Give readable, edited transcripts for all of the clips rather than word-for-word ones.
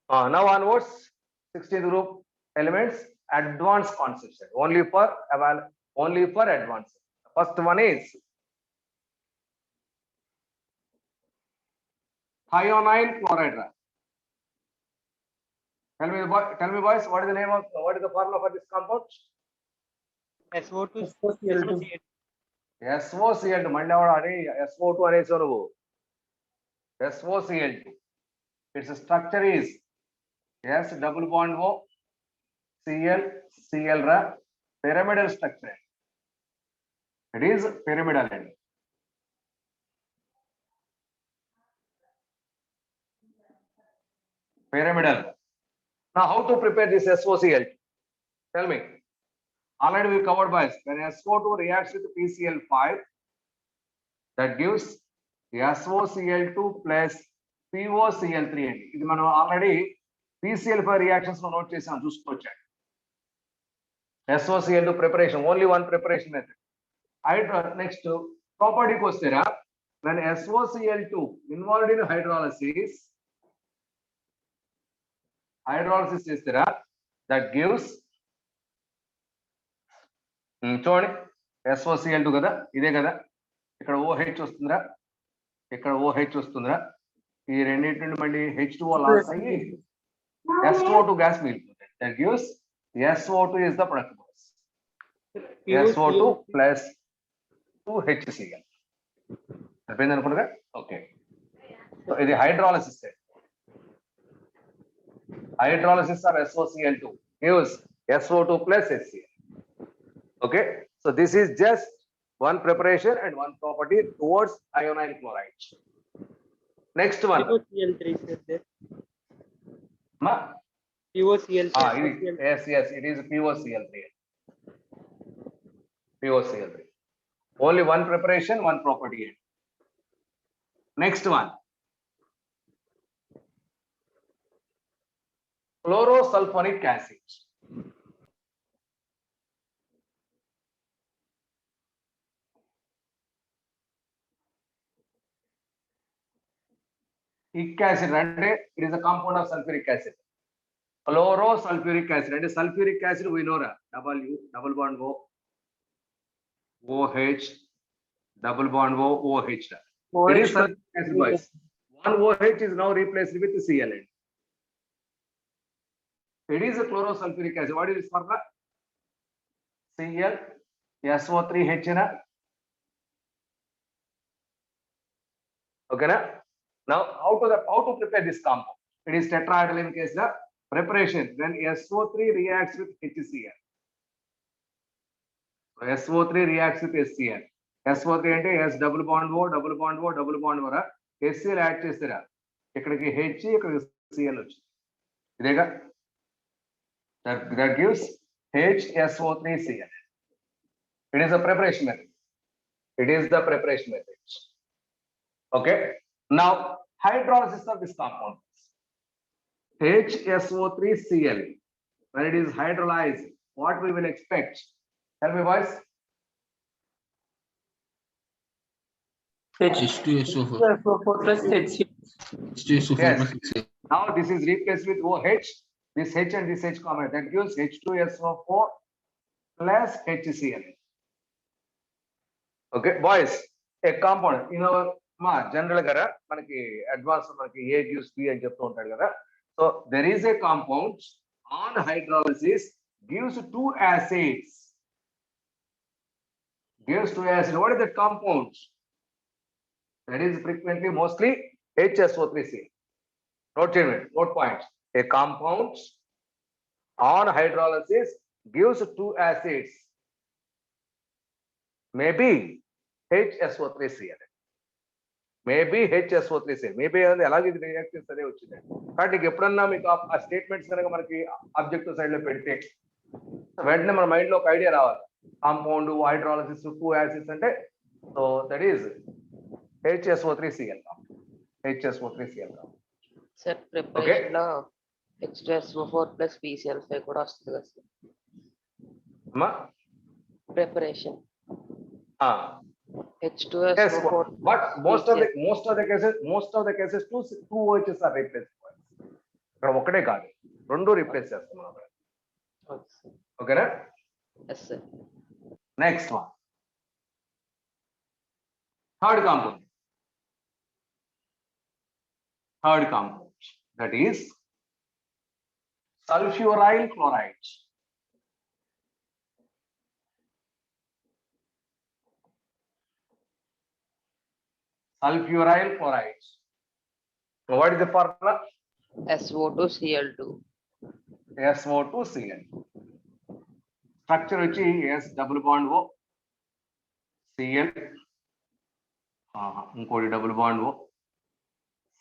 Now onwards, 16th group elements, advanced concepts, only for advanced. First one is thionine chloride. Tell me boys, what is the formula for this compound? SO2 SOCl2. SOCl2 మళ్ళీ అని SO2 అనేసి నువ్వు SOCl2. Its structure is S double bond O Cl ra, pyramidal structure. It is pyramidal. Pyramidal. Now how to prepare this SOCl2? Tell me. Already we covered by when SO2 reacts with PCl5, that gives SOCl2 plus POCl3 అండి. ఇది మనం already PCl5 reactions లో note చేసాం, చూసుకోవచ్చు. SOCl2 preparation, only one preparation method. Next property కి వస్తేరా, when SOCl2 involved in hydrolysis చేస్తారా, that gives చూడండి SOCl2 కదా, ఇదే కదా, ఇక్కడ OH వస్తుందిరా, ఇక్కడ OH వస్తుందిరా, ఈ రెండింటి నుండి మళ్ళీ H2O లాస్ అయ్యి SO2 గ్యాస్ మిగులుతుంది. That gives SO2 is the product gas. SO2 plus 2HCl. సరిపోయింది అనుకుంటుగా. ఓకే, సో ఇది hydrolysis. Hydrolysis of SOCl2 gives SO2 plus HCl. Okay, so this is just one preparation and one property towards iodine chloride. Next one. POCl3 is there. Ma? POCl3. Yes, it is POCl3. POCl3. Only one preparation, one property. Next one. Chlorosulfonic acid. Ic acid, and it is a compound of sulfuric acid. Chlorosulfuric acid, and sulfuric acid we know W double bond O OH double bond O OH. It is sulfuric acid, boys. One OH is now replaced with Cl. It is a chlorosulfuric acid. What is this formula? Cl SO3H. Okay, na? Now how to prepare this compound? It is tetrahydrogen case the preparation when SO3 reacts with HCl. So SO3 reacts with HCl. SO3 అంటే S double bond O double bond O double bond O రా, HCl add చేస్తారా, ఇక్కడికి H ఇక్కడికి Cl వచ్చింది, ఇదేగా. That gives HSO3Cl. It is a preparation method. It is the preparation method. Okay. Now hydrolysis of this compound. HSO3Cl. When it is hydrolyzed, what we will expect? Tell me, boys. H2SO4 plus HCl. H2SO4 plus HCl. Now this is replaced with OH. This H and this H common. That gives H2SO4 plus HCl. Okay, boys. A compound in our general gara manaki advanced manaki A gives B and cheptu untadu kada. So there is a compound on hydrolysis gives two acids. Gives two acids. What is that compound? That is frequently mostly HSO3Cl. Note points. A compound on hydrolysis gives two acids. Maybe HSO3Cl. Maybe HSO3Cl. Maybe అలాగే ఇది react చేస్తూనే వచ్చింది. కాబట్టి ఎప్పుడన్నా మీకు ఆ statements కనుక మనకి ఆబ్జెక్టివ్ సైడ్ లో పెడితే వెంటనే మన మైండ్ లో ఒక ఐడియా రావాలి. కాంపౌండ్ హైడ్రాలసిస్ టూ యాసిడ్స్ అంటే so that is HSO3Cl. HSO3Cl. Sir preparation లో H2SO4 plus PCl5 కూడా వస్తుంది కదా సార్. అమ్మా preparation H2SO4. Yes, but most of the cases two OHs are replaced. ఇక్కడ ఒకటే కాదు, రెండు రీప్లేస్ చేస్తున్నాం అక్కడ. ఓకేనా? Yes sir. Next one, third compound. Third compound, that is sulfuryl chloride. Sulfuryl chloride. So what is the formula? SO2Cl2. SO2Cl. Structure which is double bond O, Cl. Include double bond O,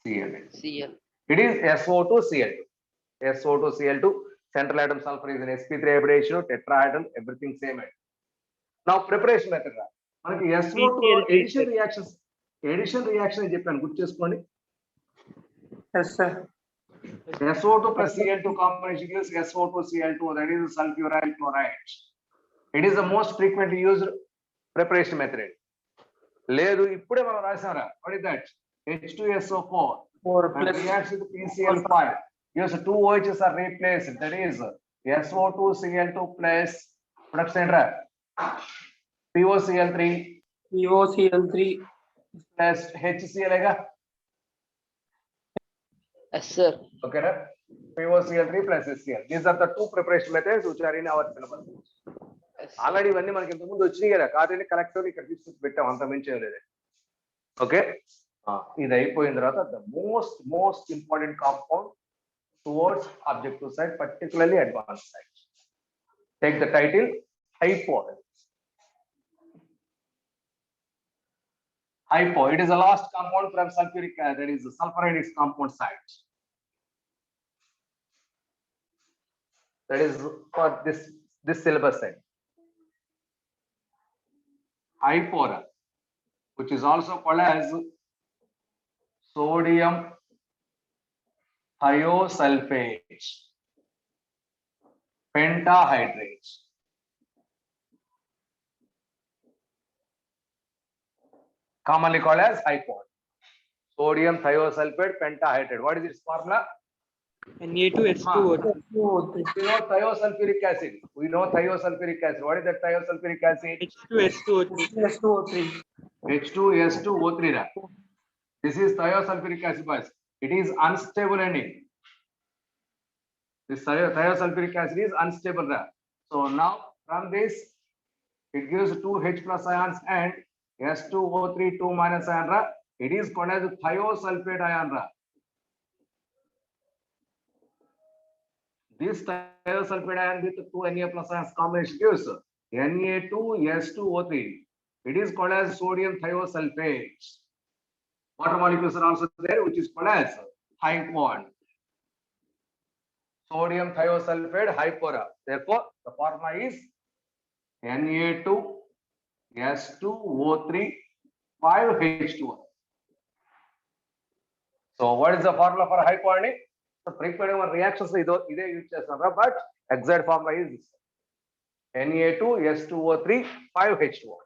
Cl. Cl. It is SO2Cl2. SO2Cl2. Central atom sulfur is an sp3 hybridization, tetrahedral, everything same. Now preparation method. మనకి SO2 addition reaction అని చెప్పాను, గుర్తు చేసుకోండి. Yes, sir. SO2 plus Cl2 combination gives SO2Cl2, that is sulfuryl chloride. It is the most frequently used preparation method. లేదు ఇప్పుడే మనం రాసారా, what is that? H2SO4 4 and plus reacts with PCl5. Yes, two OHs are replaced, that is SO2Cl2 plus production POCl3 POCl3 plus HCl ega. Yes, sir. Okay, na? POCl3 plus HCl. These are the two preparation methods which are in our syllabus. Yes, already ఇవన్నీ మనకి ఇంతకు ముందు వచ్చినాయి కదా, కాదని correct ఇక్కడ తీసుకొచ్చి పెట్టాం, అంత మించి లేదు. ఓకే, ఇది అయిపోయిన తర్వాత the most important compound towards objective side, particularly advance side. Take the title HYPO. HYPO, it is the last compound from sulfuric acid, that is the sulfur and its compound site. That is for this syllabus side. HYPO, which is also called as sodium thiosulfate pentahydrate. Commonly called as HYPO. Sodium thiosulfate pentahydrate. What is its formula? Na2H2O3. We know thiosulfuric acid. What is that thiosulfuric acid? H2SO3. SO3. H2S2O3. This is thiosulfuric acid, boys. It is unstable ending. This thiosulfuric acid is unstable. So now from this, it gives 2 H plus ions and S2O3 2 minus ion. It is called as thiosulfate ion. This thiosulfate ion with 2 Na plus ions combination gives Na2S2O3. It is called as sodium thiosulfate. Water molecules are also there, which is called as HYPO. Sodium thiosulfate HYPO. Therefore, the formula is Na2S2O3 5H2O. So, what is the formula for HYPO? So, frequent reactions ide use chestunnaru, but exact formula is this. Na2S2O3 5H2O.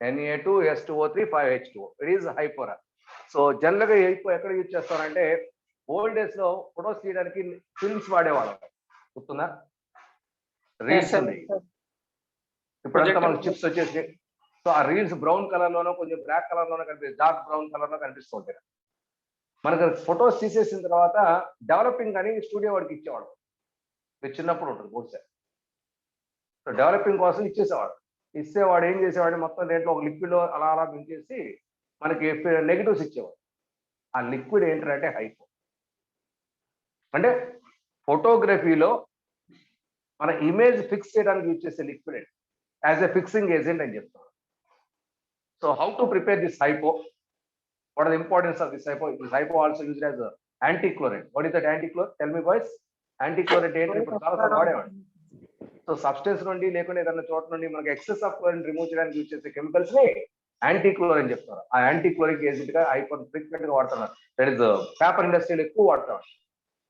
Na2S2O3 5H2O. It is HYPO. So, generally HYPO ekkada use chestarante, old days lo photos తీయడానికి films వాడేవాళ్ళం, గుర్తుందా? Reels ఉంది, ఇప్పుడంతా మనకు chips వచ్చేసి. So ఆ reels brown colour లోనో కొంచెం బ్లాక్ కలర్ లోనో కనిపిస్తుంది, డార్క్ బ్రౌన్ కలర్ లో కనిపిస్తూ ఉంటాయి. మనకు ఫొటోస్ తీసేసిన తర్వాత డెవలపింగ్ అని స్టూడియో వాడికి ఇచ్చేవాడు. మీరు చిన్నప్పుడు ఉంటుంది బహుశా. సో డెవలపింగ్ కోసం ఇచ్చేసేవాడు. ఇచ్చేవాడు ఏం చేసేవాడు, మొత్తం దేంట్లో ఒక లిక్విడ్ అలా అలా మించేసి మనకి నెగిటివ్స్ ఇచ్చేవాడు. ఆ లిక్విడ్ ఏంటంటే HYPO. అంటే ఫోటోగ్రఫీలో మన ఇమేజ్ ఫిక్స్ చేయడానికి యూజ్ చేసే liquid as a fixing agent అని చెప్తారు. So how to prepare this HYPO? What is the importance of this HYPO? This HYPO also used as an anti-chlorant. What is that anti-chlorant? Tell me, boys. Anti-chlorant ఏంటి? ఇప్పుడు చాలా వాడేవాడు. So substance నుండి లేకుండా ఏదైనా చోట నుండి మనకి ఎక్సెస్ ఆఫ్ క్లోరిన్ రిమూవ్ చేయడానికి యూజ్ చేసే కెమికల్స్ ని యాంటీ-క్లోరిన్ చెప్తారు. ఆ యాంటీ-క్లోరిక్ ఏజెంట్ గా HYPO ఫ్రీక్వెంట్ గా వాడుతున్నారు. దట్ ఇస్ పేపర్ ఇండస్ట్రీలో ఎక్కువ వాడతారు.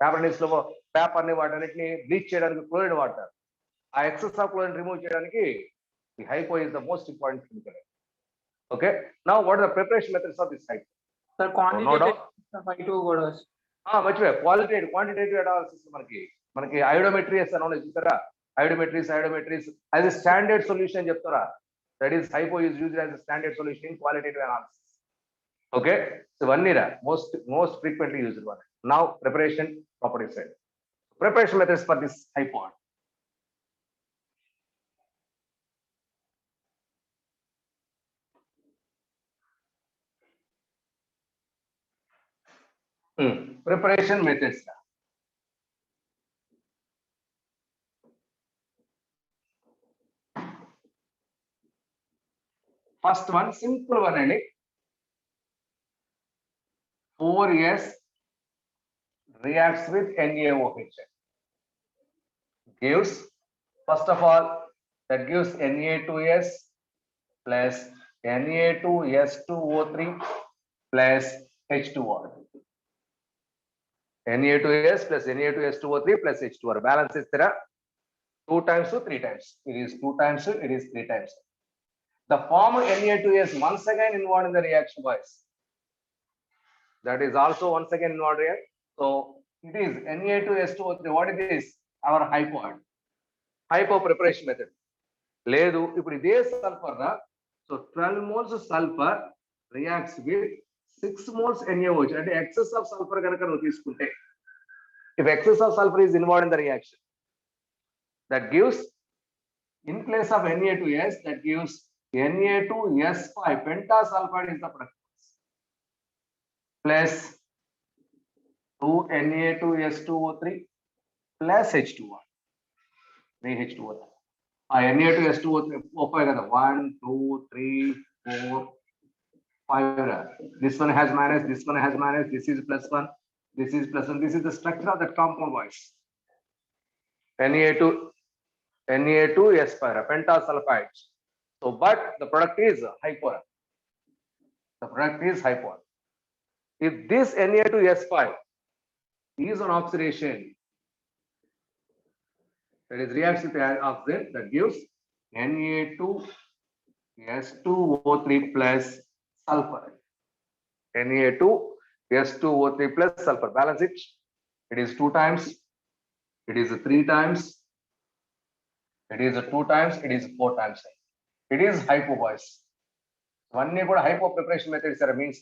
పేపర్ ఇండస్ట్రీలో పేపర్ ని వాటన్నిటిని బ్లీచ్ చేయడానికి క్లోరిన్ వాడతారు. ఆ ఎక్సెస్ ఆఫ్ క్లోరిన్ రిమూవ్ చేయడానికి ఈ HYPO is the most important chemical. Okay, now what are the preparation methods of this HYPO? Sir, quantity No doubt. of HYPO కూడా. మర్చిపోయా, క్వాంటిటేటివ్ అనాలిసిస్ మనకి ఐడోమెట్రీస్ అని చూసారా, iodometries as a standard solution చెప్తారా, that is hypo is used as a standard solution in qualitative analysis. Okay, so ఇవన్నీ most frequently used one. Now preparation property side, preparation methods for this hypo. Preparation methods. First one, simple one, and 4S reacts with NaOH. Gives, first of all, that gives Na2S plus Na2S2O3 plus H2O. Na2S plus Na2S2O3 plus H2O. Balance is there 2 times to 3 times. It is 2 times to, it is 3 times. The form Na2S once again involved in the reaction, boys. That is also once again involved here. So it is Na2S2O3. What is this? Our hypo preparation method. Ledu, ఇప్పుడు ఇదే sulphur రా, so 12 moles sulfur reacts with 6 moles NaOH. అంటే excess of sulfur కనుక నువ్వు తీసుకుంటే, if excess of sulfur is involved in the reaction, that gives, in place of Na2S, that gives Na2S5 pentasulfide is the product, plus 2 Na2S2O3 plus H2O. 3 H2O. Na2S2O5 kada, 1 2 3 4 5. This one has minus, this one has minus, this is plus 1, this is plus 1. This is the structure of that compound, boys. Na2S5 pentasulfide. So but the product is hypo. The product is hypo. If this Na2S5 is on oxidation, that is reacts with oxygen, that gives Na2S2O3 plus sulfur. Na2S2O3 plus sulfur. Balance it. It is 2 times. It is 3 times. It is 2 times. It is 4 times. It is hypo, boys. One good hypo preparation methods are means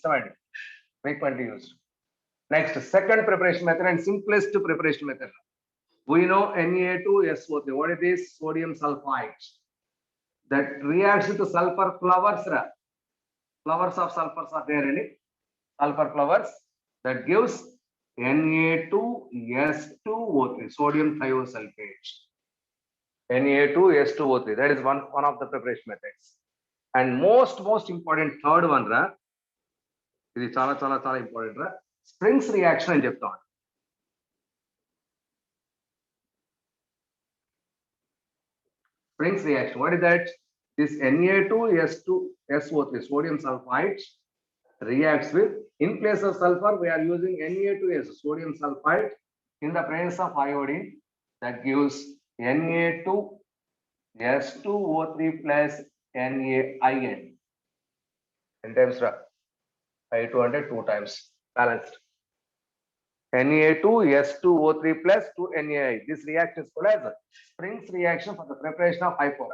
frequently used. Next, second preparation method and simplest preparation method. We know Na2SO3. What is this? Sodium sulfide. That reacts with the sulfur flowers. Flowers of sulfurs are there in it. Sulfur flowers. That gives Na2S2O3. Sodium thiosulfate. Na2S2O3. That is one of the preparation methods. And most important third one, ఇది చాలా చాలా చాలా important రా, springs reaction అని చెప్తాం. Springs reaction. What is that? This Na2S2SO3 sodium sulfide reacts with, in place of sulfur we are using Na2S sodium sulfide in the presence of iodine, that gives Na2S2O3 plus NaIN. In times I2 2 times balanced. Na2S2O3 plus 2 NaI. This reaction is called as Springs reaction for the preparation of hypo.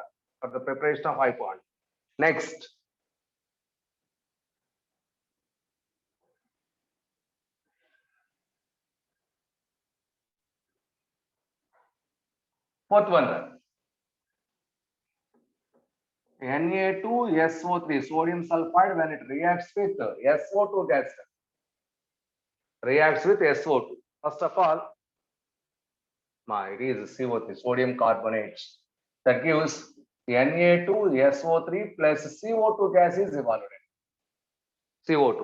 For the preparation of hypo. Next. Fourth one. Na2SO3 sodium sulfide, when it reacts with SO2 gas, reacts with SO2. First of all, it is CO3 sodium carbonate, that gives Na2SO3 plus CO2 gas is evaporated. CO2.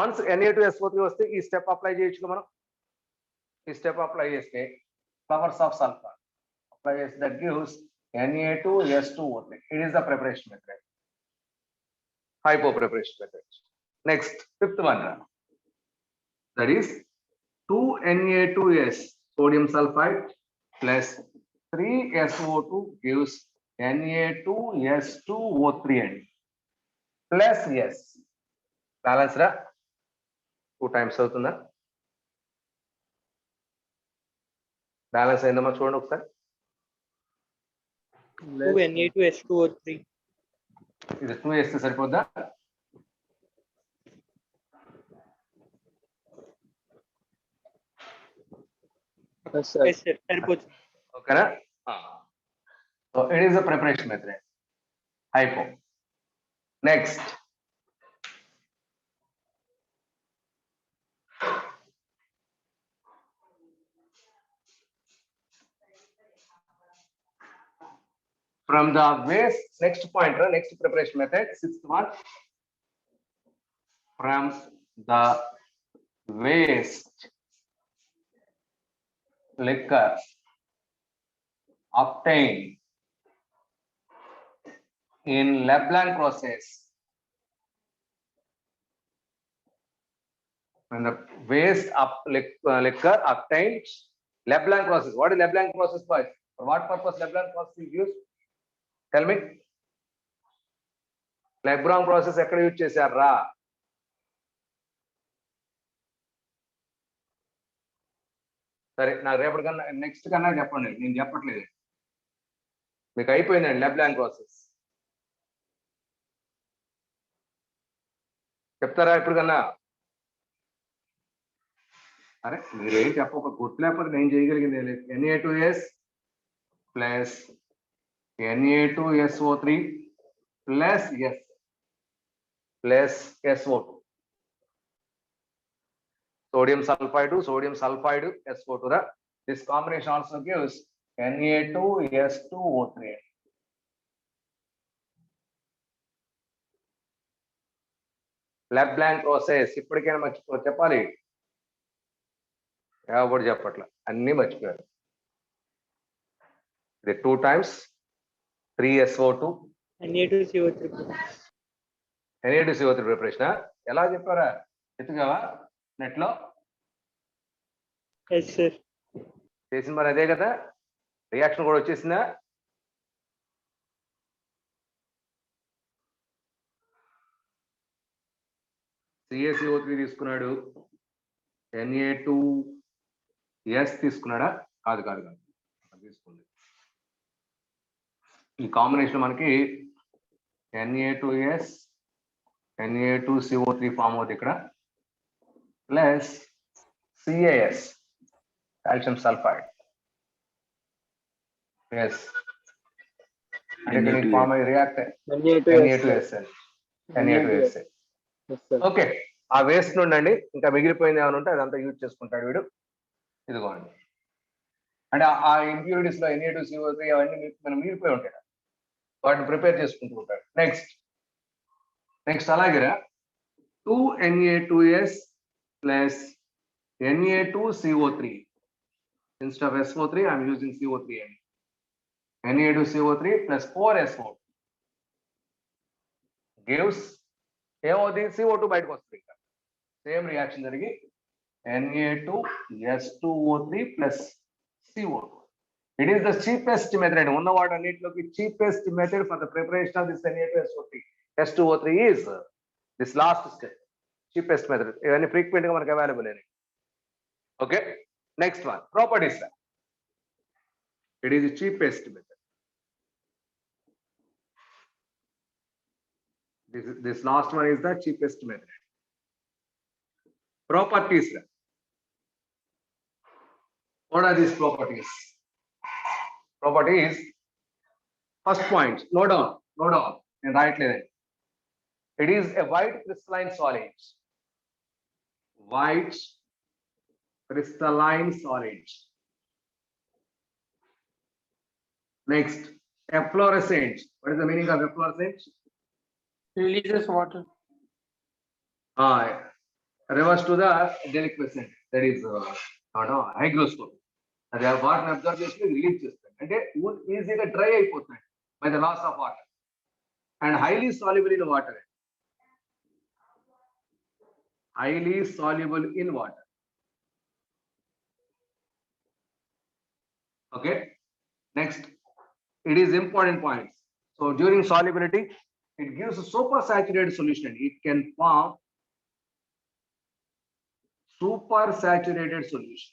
Once Na2SO3 వస్తే ఈ step apply చేయొచ్చు మనం. ఈ step apply చేస్తే flowers of sulfur apply చేస్తే, that gives Na2S2O3. It is the preparation method. Hypo preparation method. Next, fifth one. That is 2 Na2S sodium sulfide plus 3 SO2 gives Na2S2O3 plus S. Balance ra 2 times అవుతుందా? Balance అయిందమ్మా చూడండి ఒకసారి. 2 Na2S2O3. ఇది 2 వేస్తే సరిపోద్దా? Yes, sir. సరిపోతుంది. ఓకేనా? So it is a preparation method. Hypo. Next from the waste, next point, next preparation method, sixth one, from the waste liquor obtained in Leblanc process. When the waste liquor obtained Leblanc process. What is Leblanc process, boys? For what purpose Leblanc process is used? Tell me. Leblanc process ఎక్కడ use చేశారా? సరే, నాకు రేపటి కన్నా next కన్నా చెప్పండి, నేను చెప్పట్లేదు. మీకు అయిపోయిందండి లెబ్లాంక్ ప్రాసెస్. చెప్తారా ఇప్పుడు కన్నా? అరే మీరేం చెప్పక గుర్తు లేకపోతే నేను చేయగలిగింది Na2S plus Na2SO3 plus S plus SO2. Sodium sulfide, SO2. This combination also gives Na2S2O3. Leblanc process. ఇప్పటికైనా మర్చిపో చెప్పాలి. ఎవరు చెప్పట్ల, అన్ని మర్చిపోయారు. ఇది 2 times 3SO2 Na2CO3. Na2CO3 preparation ఎలా చెప్పారా? ఎత్తుగావా నెట్ లో? Yes, sir. చేసిన మరి అదే కదా, రియాక్షన్ కూడా వచ్చేసిందా? CaCO3 తీసుకున్నాడు, Na2S తీసుకున్నాడా? కాదు కాదు కాదు, తీసుకోండి. ఈ కాంబినేషన్ మనకి Na2S Na2CO3 ఫామ్ అవుతుంది ఇక్కడ, plus CaS calcium sulphide. S అంటే ఫామ్ అయ్యి రియాక్ట్ Na2SN. ఓకే, ఆ వేస్ట్ నుండి అండి ఇంకా మిగిలిపోయింది ఏమైనా ఉంటే అదంతా యూజ్ చేసుకుంటాడు వీడు. ఇదిగోండి, అంటే ఆ ఇంప్యూరిటీస్ లో Na2CO3 అవన్నీ మనం మిగిలిపోయి ఉంటాయి, వాటిని ప్రిపేర్ చేసుకుంటూ ఉంటాడు. నెక్స్ట్ అలాగే 2 Na2S plus Na2CO3. Instead of SO3 I am using CO3 అండి. Na2CO3 plus 4SO2 gives ఏమవుతుంది? CO2 బయటకు వస్తుంది. ఇంకా సేమ్ రియాక్షన్ జరిగి Na2S2O3 plus CO2. It is the cheapest method. ఉన్న వాటన్నిటిలోకి cheapest method for the preparation of this Na2SO3 S2O3 is this last step, cheapest method. ఇవన్నీ frequent గా మనకు available అయినాయి. Okay, next one properties. It is the cheapest method. This last one is the cheapest method. Properties. What are these properties? Properties. First point, note down. And write it. It is a white crystalline solid. White crystalline solid. Next, efflorescent. What is the meaning of efflorescent? Releases water. Reverse to the deliquescent. That is hygroscope. అది water observe చేసి release చేస్తాయి, అంటే ఈజీగా dry అయిపోతున్నాయి by the loss of water and highly soluble in water. Highly soluble in water. Okay, next, it is important points. So during solubility it gives a supersaturated solution. It can form supersaturated solution.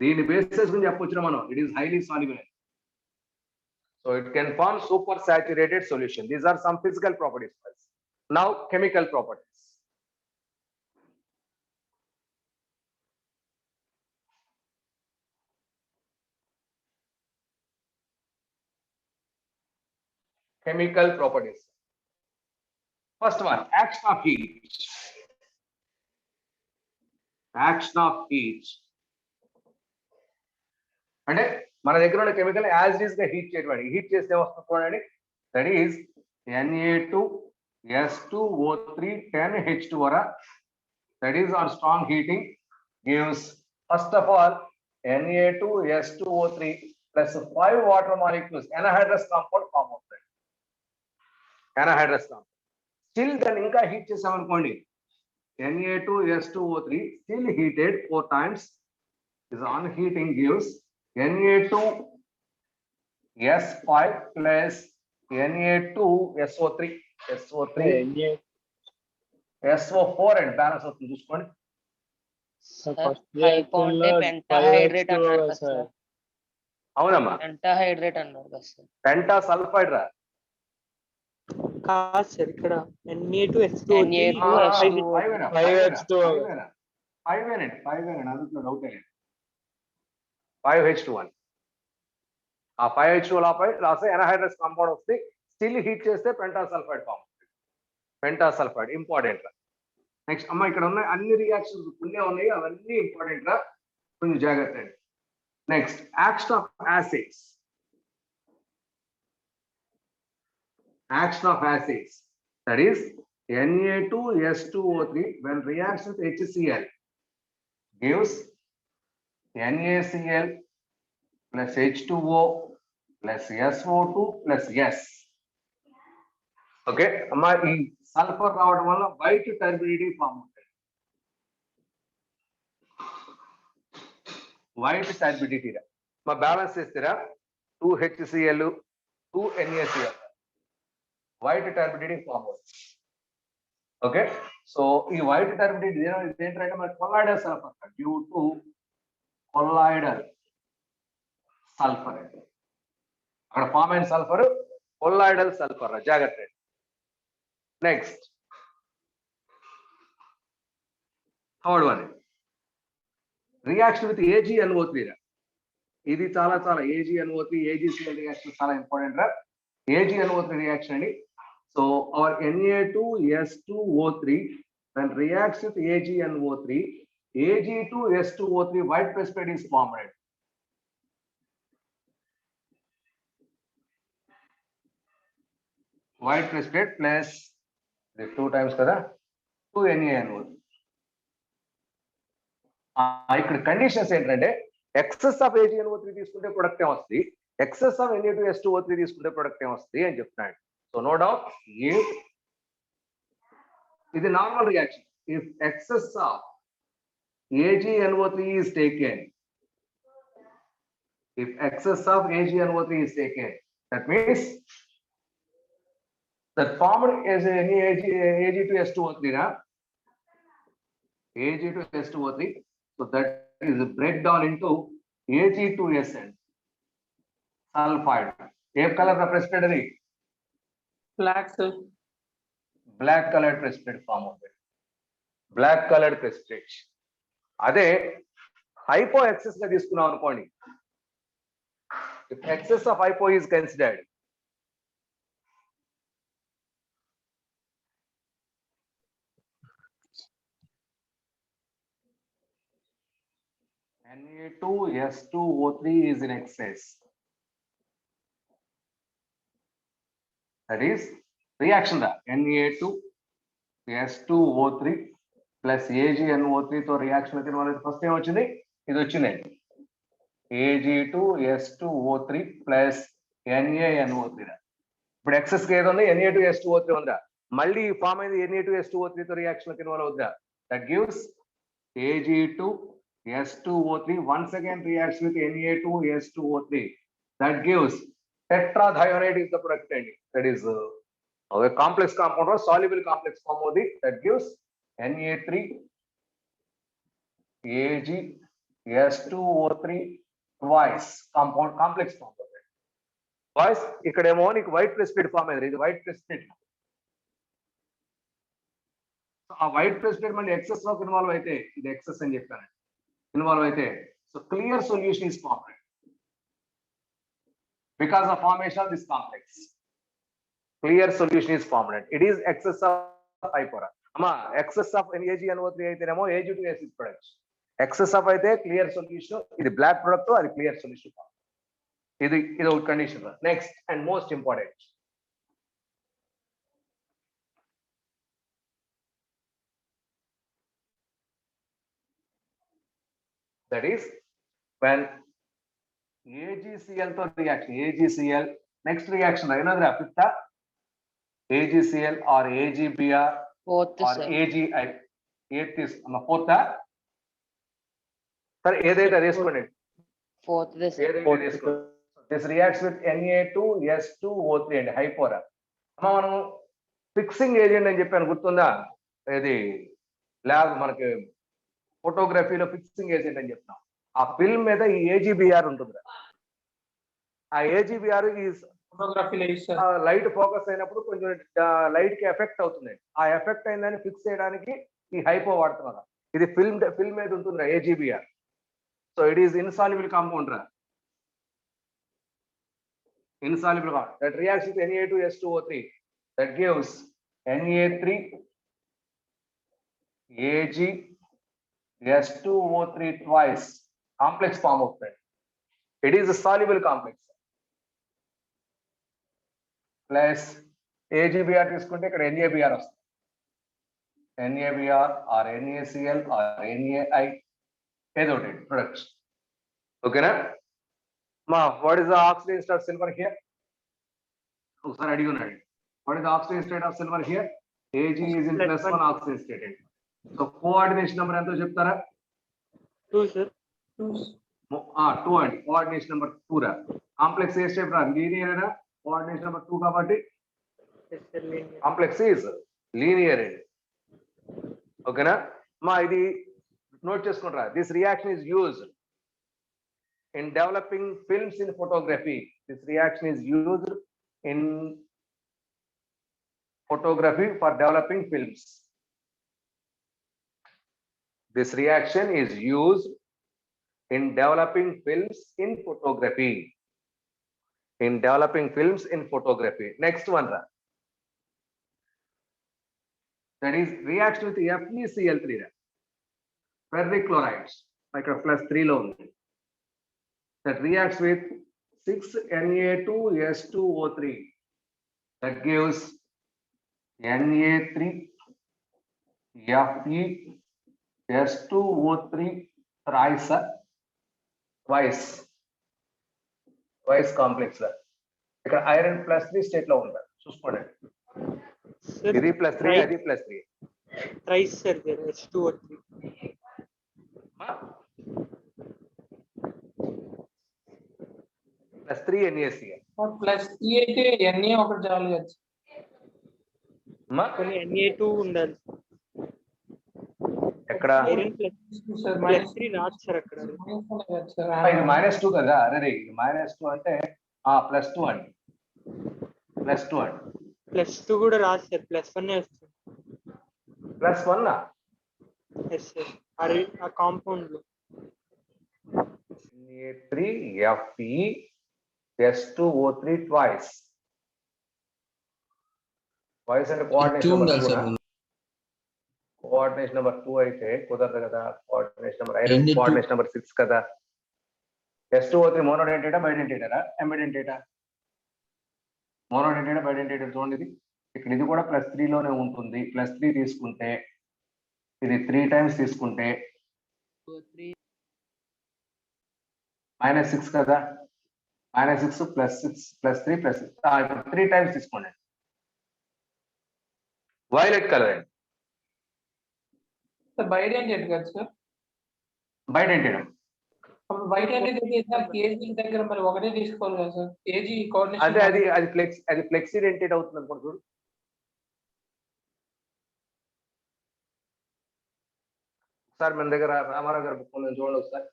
దీని basis గురించి చెప్పొచ్చు మనం. It is highly soluble. So it can form super saturated solution. These are some physical properties. Now chemical properties. Chemical properties. First one, action of heat. Action of heat. అంటే మన దగ్గర ఉన్న chemical as it is గా heat చేయడం. Heat చేస్తే వస్తుంది చూడండి. That is Na2S2O3 10H2O. That is our strong heating gives first of all Na2S2O3 plus 5 water molecules anhydrous compound form అవుతాయి. Anhydrous compound. Still దాన్ని ఇంకా హీట్ చేసామనుకోండి. Na2S2O3 still heated 4 times. Is on heating gives Na2S5 plus Na2SO3 SO4 and balance అవుతుంది చూసుకోండి. హైపోంటే పెంటాహైడ్రేట్ అన్నారు కదా sir. అవునమ్మా, పెంటాహైడ్రేట్ అన్నారు కదా సార్. పెంటా సల్ఫైడ్ రా. కాదు సార్, ఇక్కడ Na2S2 అందులో డౌట్ లేదు. 5H2O. ఆ 5H2O రాస్తే ఎనహైడ్రస్ కాంపౌండ్ వస్తుంది. స్టిల్ హీట్ చేస్తే penta sulphide form. Penta sulphide important రా. నెక్స్ట్ అమ్మ ఇక్కడ ఉన్న అన్ని రియాక్షన్స్ కొన్ని ఉన్నాయి, అవన్నీ ఇంపార్టెంట్ రా, కొంచెం జాగ్రత్త అండి. Next action of acids. Action of acids, that is Na2S2O3 when reacts with HCl gives NaCl plus H2O plus SO2 plus S. Okay, అమ్మా ఈ సల్ఫర్ రావడం వల్ల వైట్ టర్బిడిటీ ఫామ్ అవుతుంది. వైట్ టర్బిడిటీ మా బ్యాలెన్స్ చేస్తారా 2HCl 2NaCl white turbidity form అవుతుంది. Okay, so ఈ white turbidity ఏంటంటే మనకి colloidal sulphur due to colloidal sulphur. అక్కడ ఫామ్ అయిన సల్ఫర్ కొల్లాయిడల్ సల్ఫర్, జాగ్రత్త. Next third one reaction with AgNO3. ఇది చాలా AgNO3 AgCl రియాక్షన్ చాలా ఇంపార్టెంట్ రా. AgNO3 reaction అండి. So our Na2S2O3 when reacts with AgNO3, Ag2S2O3 white precipitate is formed. White precipitate plus the 2 times కదా 2NaNO3. ఇక్కడ conditions ఏంటంటే excess of AgNO3 తీసుకుంటే product ఏమొస్తుంది, ఎక్సెస్ ఆఫ్ Na2S2O3 తీసుకుంటే product ఏమొస్తుంది అని చెప్తున్నాడు. సో నో డౌట్ ఇది normal reaction. If excess of AgNO3 is taken, if excess of AgNO3 is taken, that means that formed as Ag2S2O3 Ag2S2O3, so that is break down into Ag2SN sulfide. ఏ colour precipitate? Black, sir. Black coloured precipitate form అవుతుంది. Black coloured precipitate. అదే hypo excess గా తీసుకున్నాం అనుకోండి, if excess of hypo is considered, Na2S2O3 is in excess. That is reaction da Na2S2O3 plus AgNO3 తో reaction వచ్చిన వాళ్ళకి first ఏం వచ్చింది, ఇది వచ్చింది Ag2S2O3 plus NaNO3. ఇప్పుడు ఎక్సెస్ ఏదో ఉంది, Na2S2O3 ఉందా, మళ్ళీ ఫామ్ అయింది Na2S2O3 తో రియాక్షన్ ఇన్వాల్వ్ అవుతుందా, that gives Ag2S2O3 once again reacts with Na2S2O3, that gives tetrathionate is the product అండి. That is a complex compound or soluble complex form of the, that gives Na3 Ag S2O3 twice compound complex compound. Twice ఇక్కడేమో నీకు white precipitate form అయింది, ఇది white precipitate. ఆ white precipitate మళ్ళీ excess లోకి involve అయితే ఇది ఎక్సెస్ అని చెప్పాను, ఇన్వాల్వ్ అయితే so clear solution is formed because of formation of this complex. Clear solution is formed. It is excess of hypora. Amma excess of NaGNO3 అయితేనేమో Ag2acid products. Excess of అయితే clear solution, ఇది black product, అది clear solution. ఇది ఒక condition. Next and most important. That is when AgCl తో reaction, AgCl next reaction another fifth AgCl or AgBr Fourth, or sir. AgI, eighth is fourth. Sir, ఏదైతే తీసుకోండి, Fourth, sir. ఏదైతే తీసుకోండి. This reacts with Na2S2O3 and hypora. అమ్మ మనం fixing agent అని చెప్పాను గుర్తుందా, ఇది ల్యాబ్ మనకి ఫోటోగ్రఫీలో ఫిక్సింగ్ ఏజెంట్ అని చెప్తున్నాం. ఆ ఫిల్మ్ మీద ఈ ఏజీబీఆర్ ఉంటుంది. ఆ ఏజీబీఆర్ ఈ లైట్ ఫోకస్ అయినప్పుడు కొంచెం లైట్ కి ఎఫెక్ట్ అవుతుంది. ఆ ఎఫెక్ట్ అయిందని ఫిక్స్ చేయడానికి ఈ హైపో వాడుతున్నారు. ఇది ఫిల్మ్ మీద ఉంటుంది AgBr. So it is insoluble compound రా, insoluble compound that reacts with Na2S2O3 that gives Na3 AgS2O3 twice complex form of that. It is a soluble complex plus AgBr తీసుకుంటే ఇక్కడ NaBr వస్తుంది. NaBr or NaCl or NaI ఏదో ఒకటి products. ఓకేనా మా, what is the oxidation state of silver here? ఒకసారి అడిగి ఉన్నాడు, what is the oxidation state of silver here? Ag is in +1 oxidation state. So coordination number ఎంతో చెప్తారా? 2, sir. 2 అండి, కోఆర్డినేషన్ నెంబర్ 2 రా. కాంప్లెక్స్ ఏ స్టెప్ రా, లీనియర్ రా, కోఆర్డినేషన్ నెంబర్ 2 కాబట్టి Yes, sir. Linear. Complex is linear అండి. ఓకేనా మా, ఇది నోట్ చేసుకుంటారా. This reaction is used in developing films in photography. This reaction is used in photography for developing films. This reaction is used in developing films in photography. In developing films in photography. Next one. That is reaction with FeCl3. Ferric chlorides. Like a +3 lo undi. That reacts with 6Na2S2O3 that gives Na3FeS2O3 thrice twice complex. ఇక్కడ iron +3 state లో ఉంది చూసుకోండి. Sir, ఇది +3 అది +3 thrice, sir. There is 2 or 3. +3 NaCl. +3 అయితే Na ఒకటి చాలు కదా కొన్ని Na2 ఉండాలి. ఎక్కడ ఐరన్ సార్. +3 రాదు సార్ అక్కడ. ఇది -2 కదా, అరే -2 అంటే +2 అండి, +2 అండి. +2 కూడా రాదు సార్, +1 వస్తుంది. +1 Yes, sir. ఆ కాంపౌండ్ లో Na3FeS2O3 twice అంటే కోఆర్డినేషన్ నెంబర్ 2 అయితే కుదరదు కదా. Coordination number iron coordination number 6 కదా. S2O3 మోనోడెంటేటా బైడెంటేటా ఎంబెడెంటేటా? మోనోడెంటేటా బైడెంటేటా చూడండి. ఇది ఇక్కడ ఇది కూడా +3 లోనే ఉంటుంది. +3 తీసుకుంటే ఇది 3 టైమ్స్ తీసుకుంటే -6 కదా, -6 +3 ఇప్పుడు 3 టైమ్స్ తీసుకోండి. వైలెట్ కలర్ అండి, బైడెంటేట్ కదా సార్. బైడెంటేటా. బైడెంటేట్ అయితే కేజీ దగ్గర మరి ఒకటే తీసుకోవాలి కదా సార్. కేజీ అంటే కోఆర్డినేషన్ అది ఫ్లెక్సిడెంటేట్ అవుతుంది అనుకోండి. చూడు సార్ మన దగ్గర రామారావు గారి బుక్ చూడండి ఒకసారి.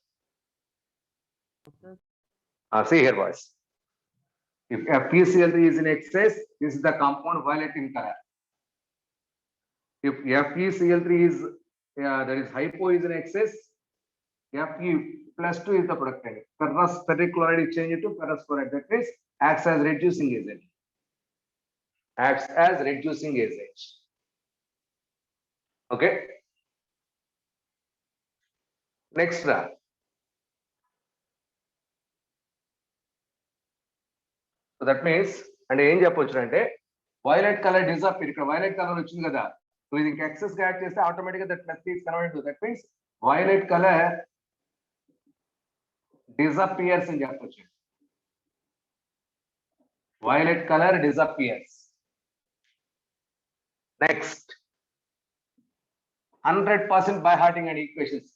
See here, boys. If FeCl3 is in excess, this is the compound violet in color. If FeCl3 is that is hypo is in excess, Fe plus 2 is the product. Ferrous ferric chloride is changed to ferrous chloride. That means acts as reducing agent. Acts as reducing agent. Okay. Next. So that means, and ఏం చెప్పొచ్చు అంటే violet colour డిజాపియర్, ఇక్కడ violet colour వచ్చింది కదా, so ఇది ఇంకా excess గా add చేస్తే ఆటోమేటిక్ గా that plus is converted to that means violet colour disappears అని చెప్పొచ్చు. Violet colour disappears. Next 100% by హార్టింగ్ and equations.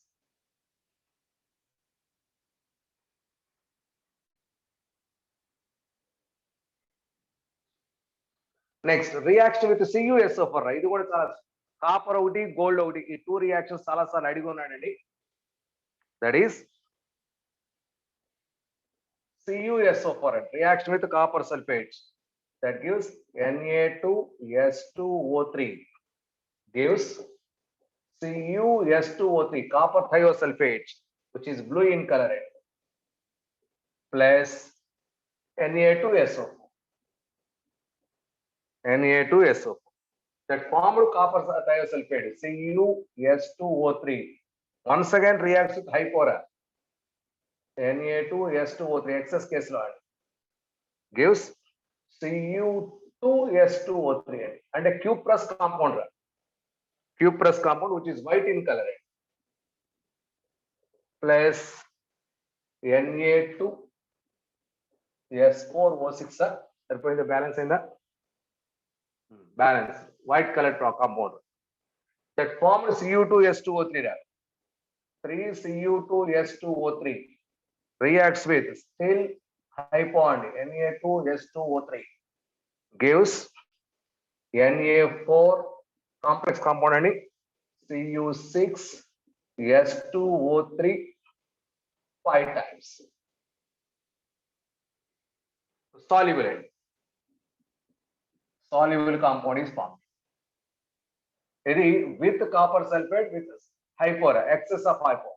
Next reaction with CuSO4. ఇది కూడా చాలా కాపర్ ఒకటి గోల్డ్ ఒకటి, ఈ 2 రియాక్షన్స్ చాలా సార్లు అడిగి ఉన్నాడండి. That is CuSO4 reaction with copper sulfate that gives Na2S2O3 gives CuS2O3 copper thiosulfate which is blue in color plus Na2SO4 that formed copper thiosulfate CuS2O3 once again reacts with hypora Na2S2O3 excess case law gives Cu2S2O3 and a cuprous compound which is white in color plus Na2S4O6 therefore the balance in the balance white colored compound that formed Cu2S2O3 3Cu2S2O3 reacts with still hypo and Na2S2O3 gives Na4 complex compound and Cu6S2O3 5 times. Soluble compound is formed. With copper sulfate with hypo, excess of hypo.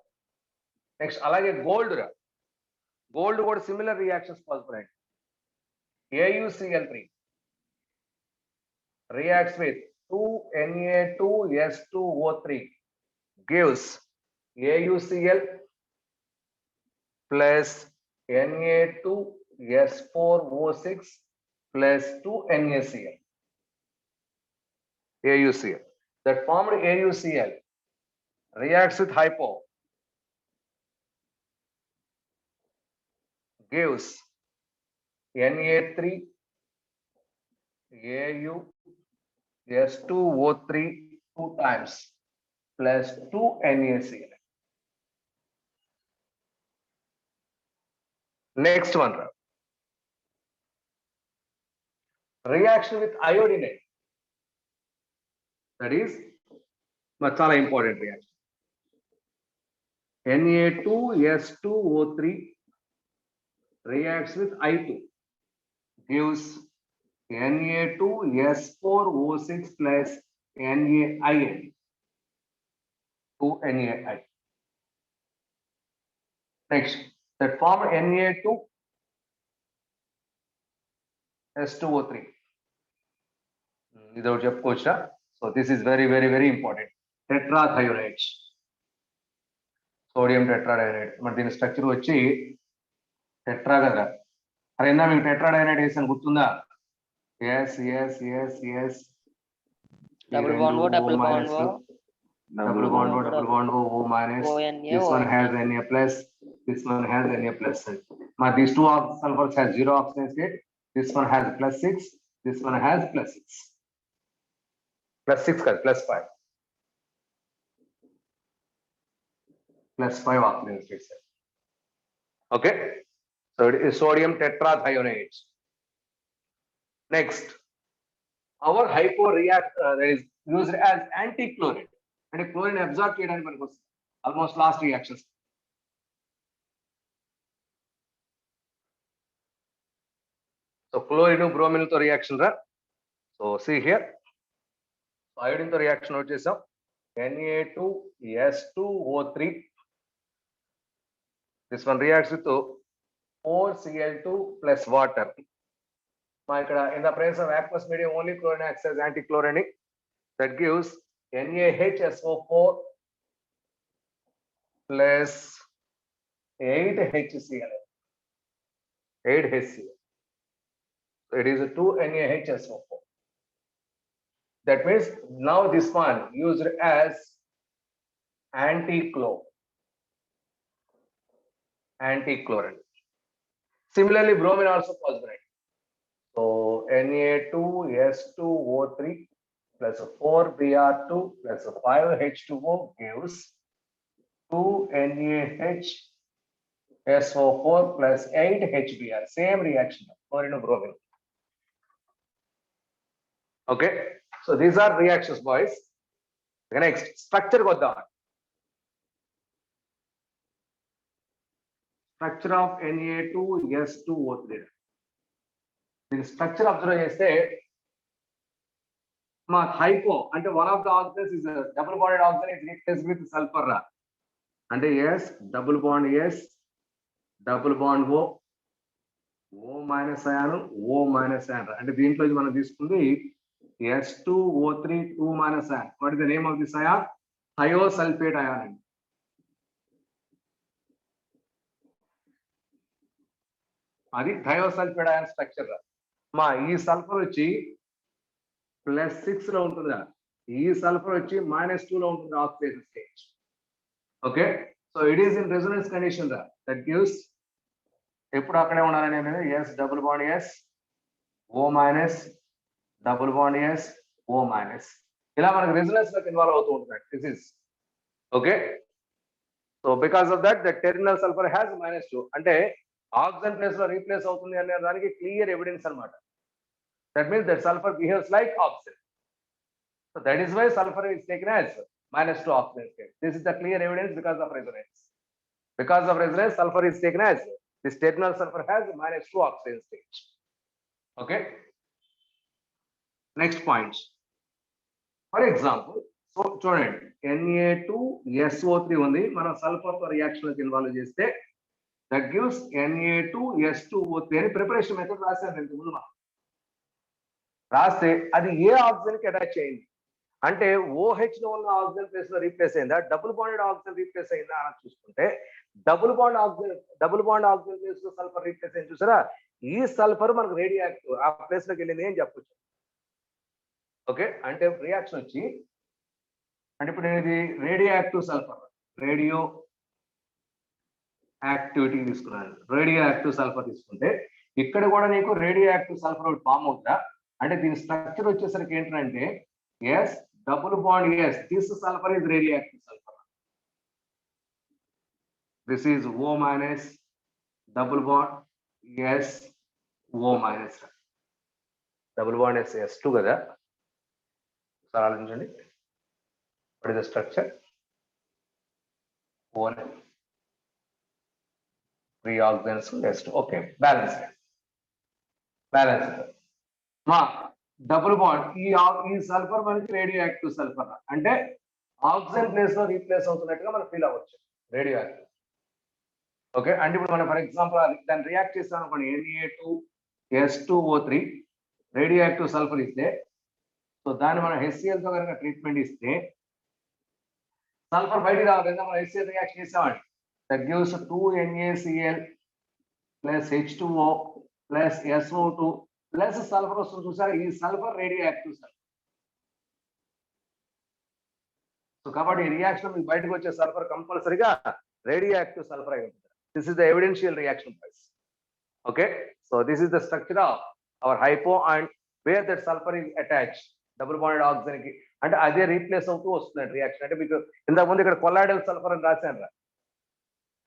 Next, alage gold got similar reactions possible. AuCl3 reacts with 2Na2S2O3 gives AuCl plus Na2S4O6 plus 2NaCl. AuCl that formed AuCl reacts with hypo gives Na3 AuS2O3 2 times plus 2NaCl. Next one, reaction with iodinate. That is చాలా important reaction. Na2S2O3 reacts with I2 gives Na2S4O6 plus NaIn 2NaI. Next, that form Na2S2O3. Without your coach, so this is very, very, very important. Tetrathionate, sodium tetradienate. But the structure వచ్చి tetra కదా, అరే ఇందా మీకు టెట్రాడైనైట్ వేసాను గుర్తుందా? yes double bond O double bond O O minus this one has Na plus, this one has Na plus. But these two sulfurs has 0 oxidation state, this one has plus 6, this one has plus 6 plus 5 plus 5 oxidation states. Okay, so it is sodium tetrathionate. Next, our hypo react is used as anti-chlorine and chlorine absorb చేయడానికి పనికొస్తుంది. Almost last reactions. So chlorine bromine తో reaction రా. So see here iodine తో reaction వచ్చేసాం. Na2S2O3. This one reacts with 4Cl2 plus water. ఇక్కడ in the presence of aqueous medium only chlorine acts as antichlorinic. That gives NaHSO4 plus 8HCl. 8HCl. So it is a 2 NaHSO4. That means now this one used as antichlorine. Similarly, bromine also possible. So Na2S2O3 plus 4Br2 plus 5H2O gives 2 NaHSO4 plus 8HBr. Same reaction, chlorine bromine. Okay, so these are reactions, boys. Next, structure got that. Structure of Na2S2O3. The structure observe cheste ma hypo ante one of the oxidants is a double bonded oxygen is replaced with sulfur ra. Ante S double bond S double bond O minus ion O minus ion ra. Ante deentlo మనం తీసుకుంది S2O3 2 minus ion. What is the name of this ion? Thiosulfate ion. అది thiosulfate ion structure రా. మా ఈ sulphur వచ్చి +6 లో ఉంటుందా, ఈ సల్ఫర్ వచ్చి -2 లో ఉంటుంది oxidation stage. Okay, so it is in resonance condition రా. దట్ గివ్స్ ఎప్పుడు అక్కడే ఉండాలనేది S double bond S O minus double bond S O minus, ఇలా మనకు రెసొనెన్స్ లోకి ఇన్వాల్వ్ అవుతూ ఉంటుంది. This is okay. So because of that the terminal sulphur has -2 అంటే ఆక్సిజన్ ప్లేస్ లో రీప్లేస్ అవుతుంది అనే దానికి క్లియర్ ఎవిడెన్స్ అన్నమాట. That means that sulfur behaves like oxygen. So that is why sulfur is taken as -2 oxygen state. This is the clear evidence because of resonance. Because of resonance, sulfur is taken as this terminal sulfur has -2 oxygen state. Okay. Next point. For example, so చూడండి Na2SO3 ఉంది, మనం sulphur తో reaction involve చేస్తే that gives Na2S2O3 అని preparation method రాశాను ఇంతకు ముందు. రాస్తే అది ఏ ఆక్సిజన్ కి అటాచ్ అయింది అంటే OH లో ఉన్న ఆక్సిజన్ ప్లేస్ లో రీప్లేస్ అయిందా, డబుల్ బాండెడ్ ఆక్సిజన్ రీప్లేస్ అయిందా అని చూసుకుంటే డబుల్ బాండ్ ఆక్సిజన్ ప్లేస్ లో సల్ఫర్ రీప్లేస్ అయింది చూసారా, ఈ సల్ఫర్ మనకు రేడియో యాక్టివ్ ఆ ప్లేస్ లోకి వెళ్ళింది అని చెప్పొచ్చు. ఓకే, అంటే రియాక్షన్ వచ్చి అంటే ఇప్పుడు ఇది radio active sulphur, radio activity తీసుకున్నాను, రేడియో యాక్టివ్ సల్ఫర్ తీసుకుంటే ఇక్కడ కూడా నీకు రేడియో యాక్టివ్ సల్ఫర్ ఒకటి ఫామ్ అవుతుందా అంటే దీని స్ట్రక్చర్ వచ్చేసరికి ఏంటంటే S double bond S, this sulfur is radioactive sulfur. This is O minus double bond S O minus double bond S S2 కదా. సార్ ఆలోచించండి, what is the structure? O1 3 oxygens S2. Okay, balance మా double bond ఈ sulphur మనకి radio active sulphur అంటే oxygen place లో replace అవుతున్నట్టుగా మనం feel అవ్వచ్చు radio active. Okay, అంటే ఇప్పుడు మనం ఫర్ ఎగ్జాంపుల్ దాన్ని రియాక్ట్ చేస్తాం అనుకోండి, Na2S2O3 రేడియో యాక్టివ్ సల్ఫర్ ఇస్తే, సో దాన్ని మనం HCl తో కనుక ట్రీట్మెంట్ ఇస్తే సల్ఫర్ బయటికి రావాలి కదా, మనం HCl రియాక్షన్ చేసామండి. That gives 2 NaCl plus H2O plus SO2 plus sulphur వస్తుంది చూసారు, ఈ sulphur radio active sulphur. So కాబట్టి ఈ రియాక్షన్ మీకు బయటకు వచ్చే సల్ఫర్ కంపల్సరీగా రేడియో యాక్టివ్ సల్ఫర్ అయి ఉంటుంది. This is the evidential reaction price. Okay, so this is the structure of our hypo and where that sulphur is attach double bonded oxygen కి, అంటే అదే రీప్లేస్ అవుతూ వస్తుంది రియాక్షన్. అంటే మీకు ఇంతకుముందు ఇక్కడ కొల్లాయిడల్ సల్ఫర్ అని రాశాను రా,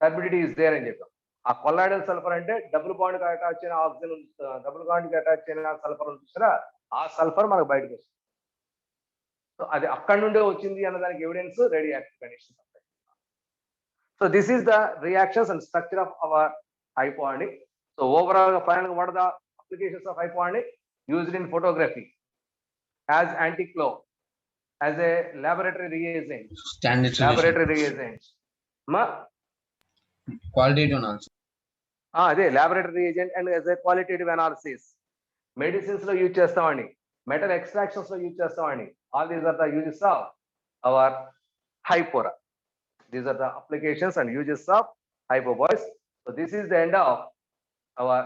టర్బిడిటీ ఇస్ దేర్ అని చెప్పాం. ఆ కొల్లాయిడల్ సల్ఫర్ అంటే డబుల్ బాండ్ కి అటాచ్ అయిన ఆక్సిజన్, డబుల్ బాండ్ కి అటాచ్ అయిన సల్ఫర్ చూసారా, ఆ సల్ఫర్ మనకు బయటకు వస్తుంది. సో అది అక్కడి నుండే వచ్చింది అన్నదానికి evidence radio active condition. So this is the reactions and structure of our hypo అండి. సో ఓవరాల్ గా ఫైనల్ గా what the applications of hypo are used in photography as anti-glow, as a laboratory reagent. Standard solution. Laboratory reagent. Qualitative also. అదే laboratory reagent and as a qualitative analysis. Medicines లో use చేస్తామండి, metal extractions లో use చేస్తామండి. All these are the uses of our hypora. These are the applications and uses of hypo, boys. So this is the end of our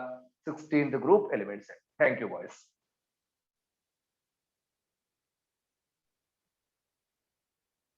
16th group elements. Thank you, boys.